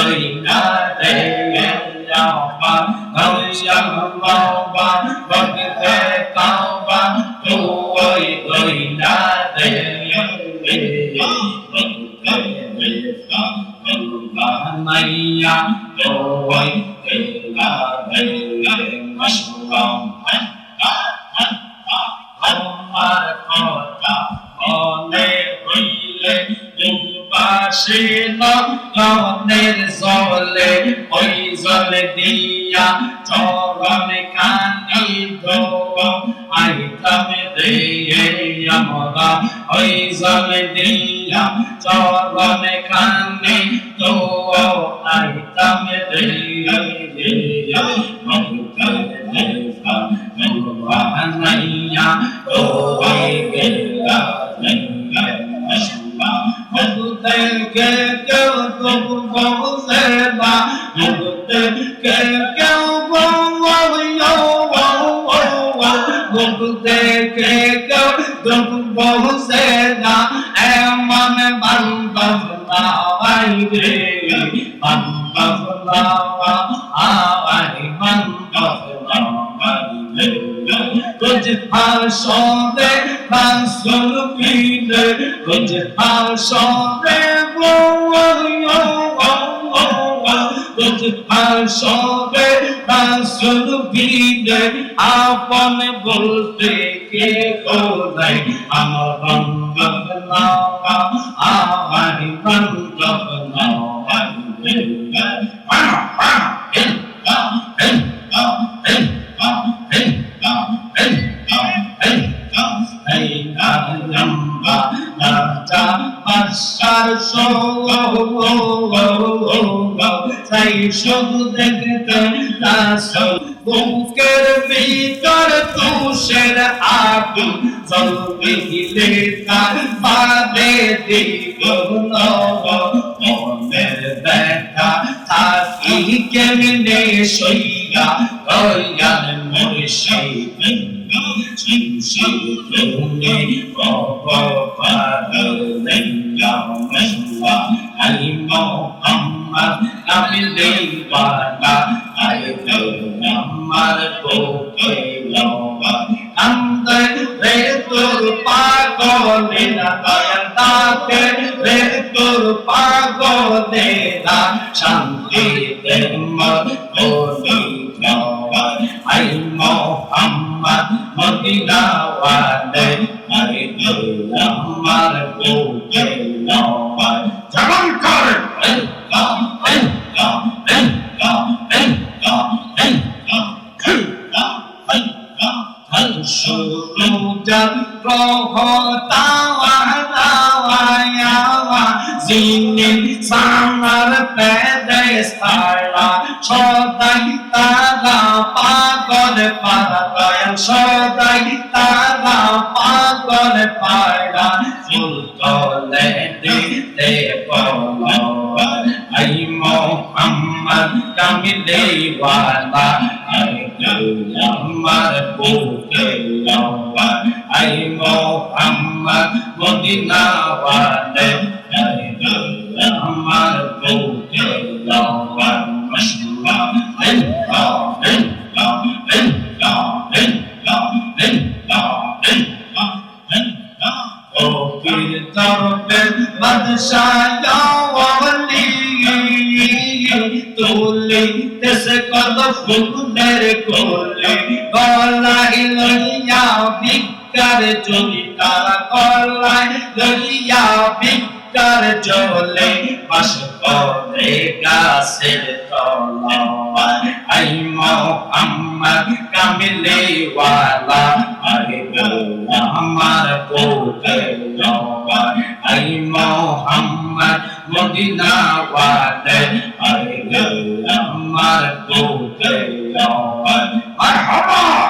người đã để nhau ba người dân bao ba con thế cao ba tu ơi người đã để này ya tôi kể là đây masuk oi zole dia chorone kani do ai tame de yamoga oi zole dia chorone kani do ai tame de anaya do ai gela Mukte ke kêu tung vô se ba Mukte ke kêu vô vô yo Mukte ke kêu tung vô se ba em ăn ban ban lao ai về ban ban lao ai ban ban lao ai về कुछ भाषों दे भाषण भी दे कुछ भाषों दे वो कुछ भाषों दे भाषण भी दे आपने बोलते के को नहीं अमर बंद बनावा आवाज़ बंद बनावा শুধু দেখতে আসল বুকের ভিতর তুষের আগুন জ্বলবে দিলে তার বাদে দ্বিগুণ মনের ব্যথা থাকি কেমনে সইয়া দয়াল মুর্শিদ আমি দেওয়ানা আয় আমার বুকে লওয়া আমদে রে তোর পাগলে না দয়াল তাকে রে তোর পাগলে না শান্তি দে মন বলি লওয়া আই মোহাম্মদ মদিনা ওয়ালে আয় আমার বুকে লওয়া জবান করে Zinin sangar pedestala Shodai tara pagod paradayan Shodai tara pagod paradan Fultole dite polo Ay Muhammad kami dewala Ay Muhammad buke lawa Ay Muhammad Madina wale Ay Muhammad buke lawa Masya ফুলের কোলে গলায় লইয়া ভিক্ষার ঝুলি তারা গলায় লইয়া ভিক্ষার ঝোলে বাস করে গাছের তলায় আই মোহাম্মদ কামিলে ওয়ালা আরে আমার বুকে লওয়া আই মোহাম্মদ মদিনা ওয়ালে আরে আমার বুকে লওয়া মারহাবা